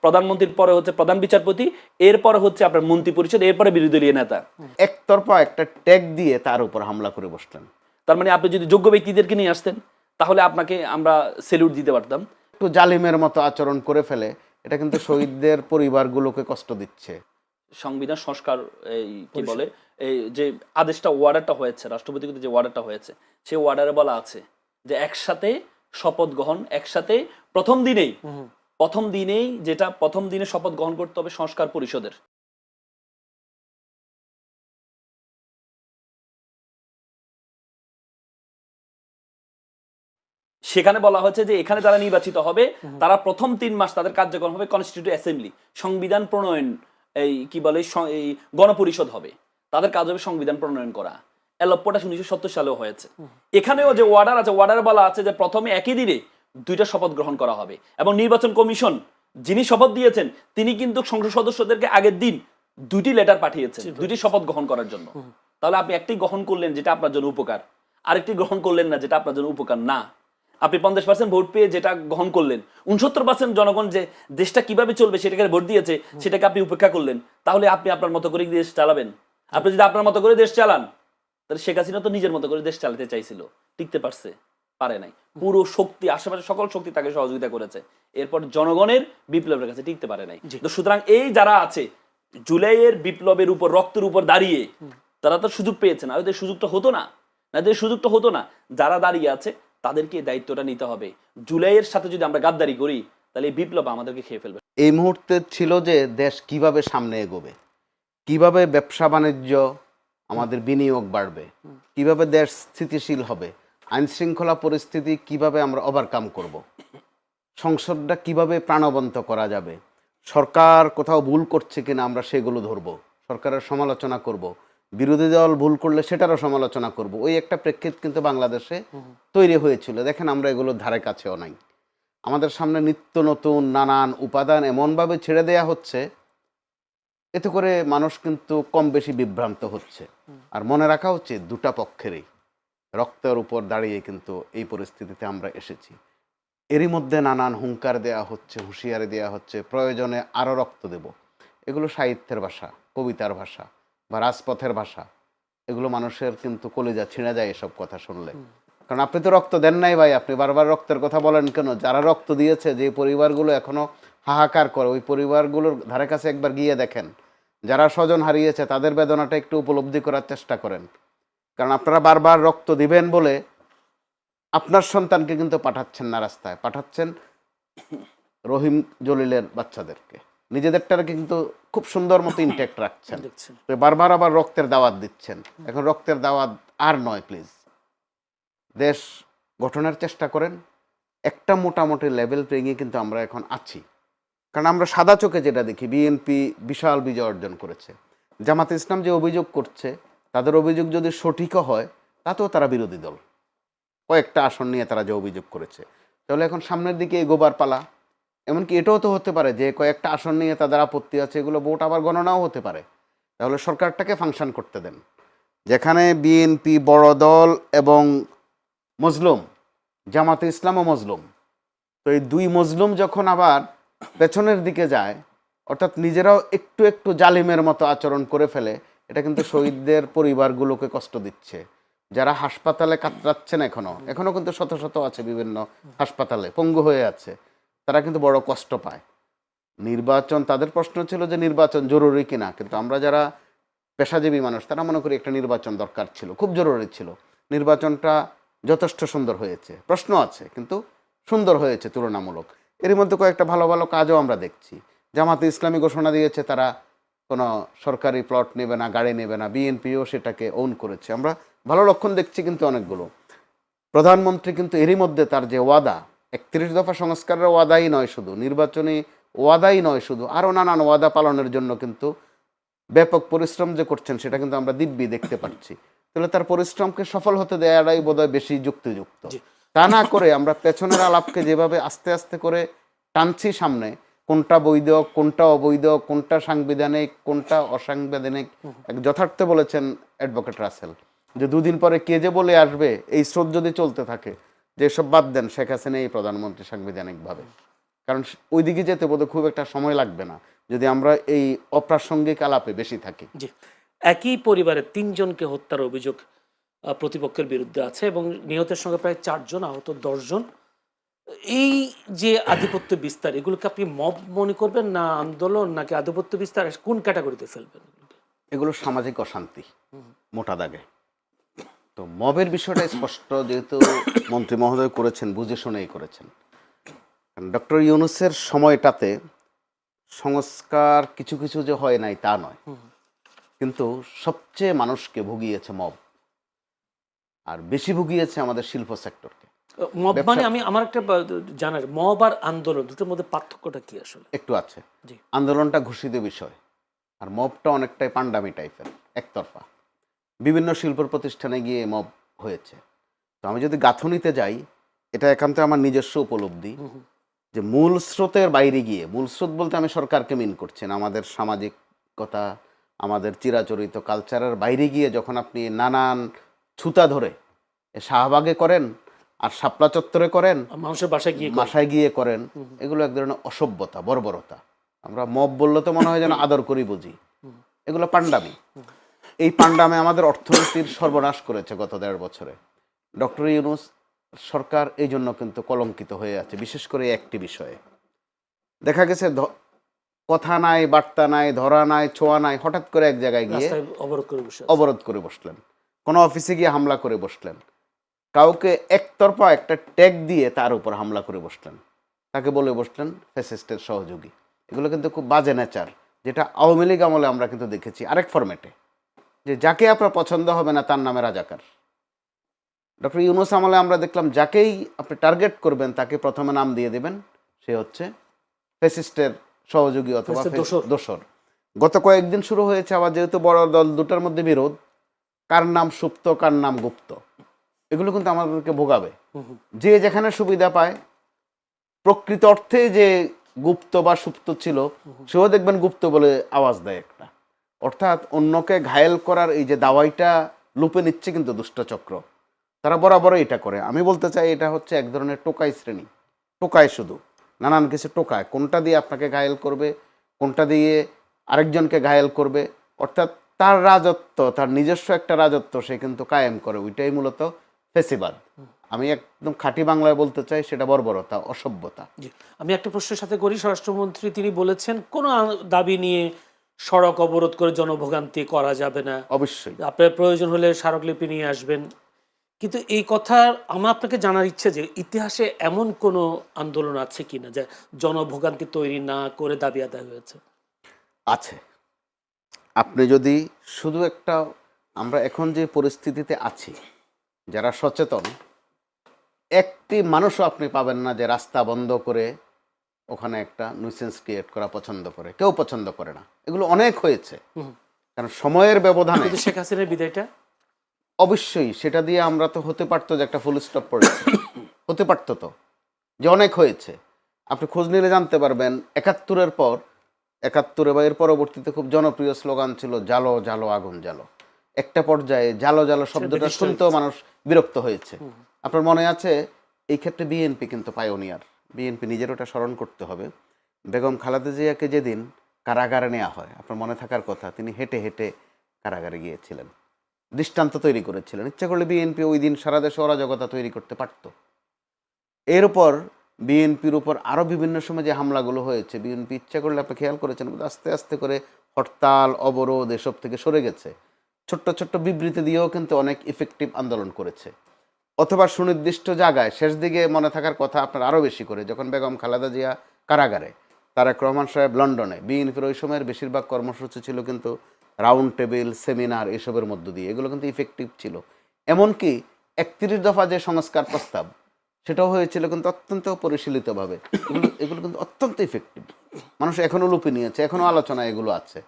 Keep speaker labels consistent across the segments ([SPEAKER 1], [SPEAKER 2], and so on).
[SPEAKER 1] প্রধানমন্ত্রীর পরে হচ্ছে প্রধান বিচারপতি, এরপরে হচ্ছে আপনার মন্ত্রী পরিষদ, এরপরে বিরোধী দলীয় নেতা।
[SPEAKER 2] একতরফা একটা ট্যাগ দিয়ে তার উপর হামলা করে বসলেন।
[SPEAKER 1] তার মানে আপনি যদি যোগ্য ব্যক্তিদেরকে নিয়ে আসতেন তাহলে আপনাকে আমরা স্যালুট দিতে পারতাম।
[SPEAKER 2] একটু জালিমের মতো আচরণ করে ফেলে, এটা কিন্তু শহীদদের পরিবারগুলোকে কষ্ট দিচ্ছে।
[SPEAKER 1] সংবিধান সংস্কার এই কি বলে এই যে আদেশটা ওয়ার্ডারটা হয়েছে রাষ্ট্রপতিকে যে ওয়ার্ডারটা হয়েছে, সেই ওয়ার্ডারে বলা আছে যে একসাথে শপথ গ্রহণ, একসাথে প্রথম দিনেই যেটা প্রথম দিনে শপথ গ্রহণ করতে হবে সংস্কার পরিষদের। সেখানে বলা হচ্ছে যে এখানে যারা নির্বাচিত হবে তারা প্রথম 3 মাস তাদের কার্যক্রম হবে কনস্টিটিউটিভ অ্যাসেম্বলি, সংবিধান প্রণয়ন, এই কি বলে এই গণপরিষদ হবে, তাদের কাজ হবে সংবিধান প্রণয়ন করা। এলোপ্পটা 1970 সালেও হয়েছে। এখানেও যে ওয়ার্ডার আছে, ওয়ার্ডার বলা আছে যে প্রথমে একই দিনে 2টা শপথ গ্রহণ করা হবে, এবং নির্বাচন কমিশন যিনি শপথ দিয়েছেন তিনি কিন্তু সংসদ সদস্যদেরকে আগের দিন 2টি লেটার পাঠিয়েছেন 2টি শপথ গ্রহণ করার জন্য। তাহলে আপনি একটি গ্রহণ করলেন যেটা আপনার জন্য উপকার, আরেকটি গ্রহণ করলেন না যেটা আপনার জন্য উপকার না। আপনি 50% ভোট পেয়ে যেটা গ্রহণ করলেন, 69% জনগণ যে দেশটা কিভাবে চলবে সেটাকে ভোট দিয়েছে, সেটাকে আপনি উপেক্ষা করলেন। তাহলে আপনি আপনার মতো করে দেশ চালাবেন? আপনি যদি আপনার মতো করে দেশ চালান, তাহলে শেখ হাসিনা তো নিজের মতো করে দেশ চালাতে চাইছিল, টিকতে পারছে? পারে নাই। পুরো শক্তি, আশেপাশে সকল শক্তি তাকে সহযোগিতা করেছে, এরপর জনগণের বিপ্লবের কাছে টিকতে পারে নাই। তো সুতরাং এই যারা আছে জুলাইয়ের বিপ্লবের উপর, রক্তের উপর দাঁড়িয়ে, তারা তো সুযোগ পেয়েছে না, ওদের সুযোগটা হতো না, সুযোগটা হতো না। যারা দাঁড়িয়ে আছে তাদেরকে দায়িত্বটা নিতে হবে। জুলাইয়ের সাথে যদি আমরা গাদ্দারি করি তাহলে এই বিপ্লব আমাদেরকে খেয়ে ফেলবে।
[SPEAKER 2] এই মুহূর্তে ছিল যে দেশ কিভাবে সামনে এগোবে, কিভাবে ব্যবসা বাণিজ্য, আমাদের বিনিয়োগ বাড়বে, কিভাবে দেশ স্থিতিশীল হবে, আইন শৃঙ্খলা পরিস্থিতি কিভাবে আমরা ওভারকাম করব, সংসদটা কিভাবে প্রাণবন্ত করা যাবে, সরকার কোথাও ভুল করছে কিনা আমরা সেগুলো ধরবো, সরকারের সমালোচনা করব, বিরোধী দল ভুল করলে সেটারও সমালোচনা করব। ওই একটা প্রেক্ষিত কিন্তু বাংলাদেশে তৈরি হয়েছিল। দেখেন আমরা এগুলোর ধারে কাছেও নাই। আমাদের সামনে নিত্য নতুন নানান উপাদান এমনভাবে ছেড়ে দেয়া হচ্ছে, এতে করে মানুষ কিন্তু কম বেশি বিভ্রান্ত হচ্ছে। আর মনে রাখা উচিত দুটা পক্ষেরই রক্তের উপর দাঁড়িয়ে কিন্তু এই পরিস্থিতিতে আমরা এসেছি। এরই মধ্যে নানান হুঙ্কার দেয়া হচ্ছে, হুঁশিয়ারি দেয়া হচ্ছে, প্রয়োজনে আরও রক্ত দেব। এগুলো সাহিত্যের ভাষা, কবিতার ভাষা বা রাজপথের ভাষা। এগুলো মানুষের কিন্তু কলিজা ছিঁড়ে যায় এসব কথা শুনলে। কারণ আপনি তো রক্ত দেন নাই ভাই, আপনি বারবার রক্তের কথা বলেন কেন? যারা রক্ত দিয়েছে, যে পরিবারগুলো এখনো হাহাকার করে, ওই পরিবারগুলোর ধারে কাছে একবার গিয়ে দেখেন। যারা স্বজন হারিয়েছে তাদের বেদনাটা একটু উপলব্ধি করার চেষ্টা করেন। কারণ আপনারা বারবার রক্ত দিবেন বলে আপনার সন্তানকে কিন্তু পাঠাচ্ছেন না রাস্তায়, পাঠাচ্ছেন রহিম জলিলের বাচ্চাদেরকে, নিজেদেরটাকে কিন্তু খুব সুন্দর মতো ইনট্যাক্ট রাখছেন, তো বারবার আবার রক্তের দাওয়াত দিচ্ছেন। এখন রক্তের দাওয়াত আর নয়, প্লিজ দেশ গঠনের চেষ্টা করেন। একটা মোটামুটি লেভেল প্লেইংয়ে কিন্তু আমরা এখন আছি। কারণ আমরা সাদা চোখে যেটা দেখি, বিএনপি বিশাল বিজয় অর্জন করেছে। জামাতে ইসলাম যে অভিযোগ করছে, তাদের অভিযোগ যদি সঠিকও হয়, তাতেও তারা বিরোধী দল। কয়েকটা আসন নিয়ে তারা যে অভিযোগ করেছে, তাহলে এখন সামনের দিকে এগোবার পালা। এমনকি এটাও তো হতে পারে যে কয়েকটা আসন নিয়ে তাদের আপত্তি আছে, এগুলো ভোট আবার গণনাও হতে পারে। তাহলে সরকারটাকে ফাংশন করতে দেন। যেখানে বিএনপি বড় দল এবং মজলুম, জামাতে ইসলামও মজলুম, তো এই দুই মজলুম যখন আবার পেছনের দিকে যায়, অর্থাৎ নিজেরাও একটু একটু জালিমের মতো আচরণ করে ফেলে, এটা কিন্তু শহীদদের পরিবারগুলোকে কষ্ট দিচ্ছে। যারা হাসপাতালে কাতরাচ্ছেন, এখনো কিন্তু শত শত আছে বিভিন্ন হাসপাতালে পঙ্গু হয়ে আছে, তারা কিন্তু বড় কষ্ট পায়। নির্বাচন, তাদের প্রশ্ন ছিল যে নির্বাচন জরুরি কিনা, কিন্তু আমরা যারা পেশাজীবী মানুষ তারা মনে করি একটা নির্বাচন দরকার ছিল, খুব জরুরি ছিল। নির্বাচনটা যথেষ্ট সুন্দর হয়েছে, প্রশ্ন আছে কিন্তু সুন্দর হয়েছে তুলনামূলক। এর মধ্যে কয়েকটা ভালো ভালো কাজও আমরা দেখছি। জামাতে ইসলামী ঘোষণা দিয়েছে তারা কোনো সরকারি প্লট নেবে না, গাড়ি নেবে না, বিএনপিও সেটাকে ওন করেছে, আমরা ভালো লক্ষণ দেখছি। কিন্তু অনেকগুলো প্রধানমন্ত্রী কিন্তু এরই মধ্যে তার যে ওয়াদা, 31 দফা সংস্কারের ওয়াদাই নয় শুধু, নির্বাচনী ওয়াদাই নয় শুধু, আরও নানান ওয়াদা পালনের জন্য কিন্তু ব্যাপক পরিশ্রম যে করছেন, সেটা কিন্তু আমরা দিব্যি দেখতে পাচ্ছি। তাহলে তার পরিশ্রমকে সফল হতে দেওয়াটাই বোধহয় বেশি যুক্তিযুক্ত। তা না করে আমরা পেছনের আলাপকে যেভাবে আস্তে আস্তে করে টানছি সামনে, কোনটা বৈধ, কোনটা অবৈধ, কোনটা সাংবিধানিক, কোনটা অসাংবিধানিক, যথার্থ বলেছেন অ্যাডভোকেট রাসেল যে দুদিন পরে কে যে বলে আসবে, এই স্রোত যদি চলতে থাকে যে সব বাদ দেন, শেখ হাসিনা এই প্রধানমন্ত্রী সাংবিধানিকভাবে। কারণ ওইদিকে যেতে বোধহয় খুব একটা সময় লাগবে না যদি আমরা এই অপ্রাসঙ্গিক আলাপে বেশি থাকি।
[SPEAKER 3] জি, একই পরিবারের 3 জনকে হত্যার অভিযোগ প্রতিপক্ষের বিরুদ্ধে আছে এবং নিহতের সঙ্গে প্রায় 4 জন, আহত 10 জন। এই যে আধিপত্য বিস্তার, এগুলোকে আপনি মব মনে করবেন না আন্দোলন, নাকি আধিপত্য বিস্তার, কোন ক্যাটাগরিতে ফেলবেন?
[SPEAKER 2] এগুলো সামাজিক অশান্তি মোটা দাগে। তো মবের বিষয়টা স্পষ্ট, যেহেতু মন্ত্রী মহোদয় করেছেন, বুঝে শুনেই করেছেন। ডক্টর ইউনূসের সময়টাতে সংস্কার কিছু কিছু যে হয় নাই তা নয়, কিন্তু সবচেয়ে মানুষকে ভুগিয়েছে মব, আর বেশি ভুগিয়েছে আমাদের শিল্প সেক্টরকে।
[SPEAKER 3] মব মানে আমি আমার একটা জানার, মব আর আন্দোলন দুটোর মধ্যে পার্থক্যটা কি আসলে?
[SPEAKER 2] একটু আছে।
[SPEAKER 3] জি।
[SPEAKER 2] আন্দোলনটা ঘোষিত বিষয়, আর মবটা অনেকটাই পান্ডামি টাইপের, একতরফা। বিভিন্ন শিল্প প্রতিষ্ঠানে গিয়ে মব হয়েছে। তো আমি যদি গাঁথনিতে যাই, এটা একান্ত আমার নিজস্ব উপলব্ধি যে মূল স্রোতের বাইরে গিয়ে, মূল স্রোত বলতে আমি সরকারকে মিন করছি না, আমাদের সামাজিকতা, আমাদের চিরাচরিত কালচারের বাইরে গিয়ে যখন আপনি নানান ছুতা ধরে শাহবাগে করেন আর শাপলা চত্বরে করেন,
[SPEAKER 3] মানুষের বাসায়
[SPEAKER 2] গিয়ে করেন, এগুলো এক ধরনের অসভ্যতা, বর্বরতা। আমরা মব বললে তো মনে হয় যেন আদর করি বুঝি, এগুলো পান্ডামি। এই পান্ডামে আমাদের অর্থনীতির সর্বনাশ করেছে গত 1.5 বছরে। ডক্টর ইউনূস সরকার এই জন্য কিন্তু কলঙ্কিত হয়ে আছে, বিশেষ করে একটি বিষয়ে। দেখা গেছে কথা নাই, বার্তা নাই, ধরা নাই, ছোঁয়া নাই, হঠাৎ করে এক জায়গায় গিয়ে অবরোধ করে বসলেন, কোনো অফিসে গিয়ে হামলা করে বসলেন, কাউকে একতরফা একটা ট্যাগ দিয়ে তার উপর হামলা করে বসলেন, তাকে বলে বসলেন ফ্যাসিস্টের সহযোগী। এগুলো কিন্তু খুব বাজে নেচার, যেটা আওয়ামী লীগ আমলে আমরা কিন্তু দেখেছি আরেক ফরম্যাটে, যে যাকে আপনার পছন্দ হবে না তার নামে রাজাকার। ডক্টর ইউনূস আমলে আমরা দেখলাম যাকেই আপনি টার্গেট করবেন তাকে প্রথমে নাম দিয়ে দেবেন, সে হচ্ছে ফ্যাসিস্টের সহযোগী অথবা দোসর। গত কয়েকদিন শুরু হয়েছে আবার, যেহেতু বড় দল দুটার মধ্যে বিরোধ, কার নাম সুপ্ত কার নাম গুপ্ত, এগুলো কিন্তু আমাদেরকে ভোগাবে। যে যেখানে সুবিধা পায়, প্রকৃত অর্থে যে গুপ্ত বা সুপ্ত ছিল সেও দেখবেন গুপ্ত বলে আওয়াজ দেয় একটা, অর্থাৎ অন্যকে ঘায়েল করার এই যে দাওয়াইটা লুপে নিচ্ছে কিন্তু দুষ্টচক্র, তারা বরাবরই এটা করে। আমি বলতে চাই এটা হচ্ছে এক ধরনের টোকাই শ্রেণী, টোকায় শুধু নানান কিছু টোকায়, কোনটা দিয়ে আপনাকে ঘায়েল করবে, কোনটা দিয়ে আরেকজনকে ঘায়েল করবে, অর্থাৎ তার রাজত্ব, তার নিজস্ব একটা রাজত্ব সে কিন্তু কায়েম করে, ওইটাই মূলত ফেসিবাদ। আমি একদম খাঁটি বাংলায় বলতে চাই সেটা বর্বরতা, অসভ্যতা।
[SPEAKER 3] আমি একটা প্রশ্নের সাথে করি, স্বরাষ্ট্রমন্ত্রী তিনি বলেছেন কোনো দাবি নিয়ে সড়ক অবরোধ করে জনভোগান্তি করা যাবে না,
[SPEAKER 2] অবশ্যই
[SPEAKER 3] আপনার প্রয়োজন হলে স্মারকলিপি নিয়ে আসবেন। কিন্তু এই কথা আমার আপনাকে জানার ইচ্ছে যে ইতিহাসে এমন কোনো আন্দোলন আছে কিনা যে জনভোগান্তি তৈরি না করে দাবি আদায় হয়েছে?
[SPEAKER 2] আছে। আপনি যদি শুধু একটা, আমরা এখন যে পরিস্থিতিতে আছি, যারা সচেতন, একটি মানুষও আপনি পাবেন না যে রাস্তা বন্ধ করে ওখানে একটা নিউসেন্স ক্রিয়েট করা পছন্দ করে, কেউ পছন্দ করে না। এগুলো অনেক হয়েছে, কারণ সময়ের ব্যবধানে।
[SPEAKER 3] শেখ হাসিনার বিদায়টা
[SPEAKER 2] অবশ্যই সেটা দিয়ে আমরা তো হতে পারতো যে একটা ফুল স্টপ পড়েছে, হতে পারতো তো যে অনেক হয়েছে। আপনি খোঁজ নিলে জানতে পারবেন 71-এর পর, 71-এ বা এর পরবর্তীতে খুব জনপ্রিয় স্লোগান ছিল জালো জালো আগুন জালো। একটা পর্যায়ে জালো জালো শব্দটা শুনতেও মানুষ বিরক্ত হয়েছে। আপনার মনে আছে, এই ক্ষেত্রে বিএনপি কিন্তু পায়োনিয়ার। বিএনপি নিজের ওটা স্মরণ করতে হবে। বেগম খালেদা জিয়াকে যেদিন কারাগারে নেওয়া হয়, আপনার মনে থাকার কথা, তিনি হেঁটে হেঁটে কারাগারে গিয়েছিলেন, দৃষ্টান্ত তৈরি করেছিলেন। ইচ্ছা করলে বিএনপি ওই দিন সারা দেশে অরাজকতা তৈরি করতে পারত। এর উপর বিএনপির উপর আরও বিভিন্ন সময় যে হামলাগুলো হয়েছে, বিএনপি ইচ্ছা করলে আপনি খেয়াল করেছেন আস্তে আস্তে করে হরতাল, অবরোধ এসব থেকে সরে গেছে। ছোট্ট ছোট্ট বিবৃতি দিয়েও কিন্তু অনেক ইফেক্টিভ আন্দোলন করেছে। অথবা সুনির্দিষ্ট জায়গায়, শেষ দিকে মনে থাকার কথা আপনার আরও বেশি করে, যখন বেগম খালেদা জিয়া কারাগারে, তারেক রহমান সাহেব লন্ডনে, বিএনপির ওই সময়ের বেশিরভাগ কর্মসূচি ছিল কিন্তু রাউন্ড টেবিল, সেমিনার, এসবের মধ্য দিয়ে। এগুলো কিন্তু ইফেক্টিভ ছিল। এমনকি 31 দফা যে সংস্কার প্রস্তাব, সেটাও হয়েছিল কিন্তু অত্যন্ত পরিশীলিতভাবে। এগুলো কিন্তু অত্যন্ত ইফেক্টিভ, মানুষ এখনও লুপে নিয়েছে, এখনও আলোচনা এগুলো আছে।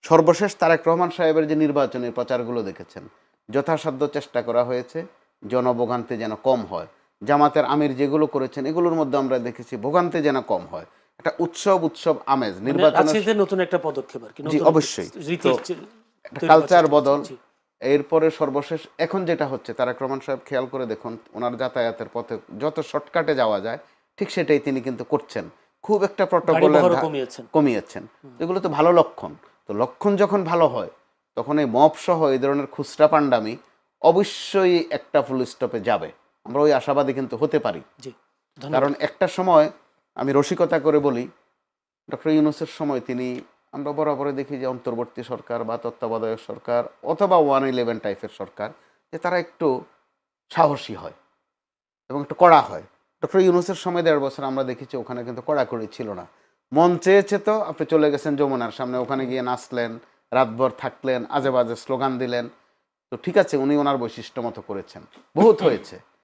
[SPEAKER 2] সর্বশেষ তারেক রহমান সাহেবের যে নির্বাচনী প্রচারগুলো দেখেছেন, যথাসাধ্য চেষ্টা করা হয়েছে জনভোগান্তি যেন কম হয়। জামাতের আমির যেগুলো করেছেন, এগুলোর মধ্যে আমরা দেখেছি ভোগান্তি যেন কম হয়। একটা উৎসব আমেজ, নির্বাচনের
[SPEAKER 3] নতুন একটা পদক্ষেপ আর কি।
[SPEAKER 2] অবশ্যই কালচার বদল। এরপরে সর্বশেষ এখন যেটা হচ্ছে, তারেক রহমান সাহেব খেয়াল করে দেখুন, ওনার যাতায়াতের পথে যত শর্টকাটে যাওয়া যায় ঠিক সেটাই তিনি কিন্তু করছেন। খুব একটা
[SPEAKER 3] গাড়ি
[SPEAKER 2] প্রটোকলের
[SPEAKER 3] বহরও কমিয়েছেন।
[SPEAKER 2] কমিয়েছেন। এগুলো তো ভালো লক্ষণ। তো লক্ষণ যখন ভালো হয় তখন এই মব সহ এই ধরনের খুচরা পান্ডামি অবশ্যই একটা ফুল স্টপে যাবে। আমরা ওই আশাবাদী কিন্তু হতে পারি।
[SPEAKER 3] জি, ধন্যবাদ।
[SPEAKER 2] কারণ একটা সময় আমি রসিকতা করে বলি, ডক্টর ইউনূসের সময় তিনি, আমরা বরাবরই দেখি যে অন্তর্বর্তী সরকার বা তত্ত্বাবধায়ক সরকার অথবা 111 টাইপের সরকার, যে তারা একটু সাহসী হয় এবং একটু কড়া হয়। ডক্টর ইউনূসের সময় 1.5 বছর আমরা দেখেছি ওখানে কিন্তু কড়াকড়ি ছিল না। মন চেয়েছে তো আপনি চলে গেছেন যমুনার সামনে, ওখানে গিয়ে নাচলেন, রাতভর থাকলেন, আজে বাজে স্লোগান দিলেন। তো ঠিক আছে, উনি ওনার বৈশিষ্ট্য মতো করেছেন, বহুত হয়েছে।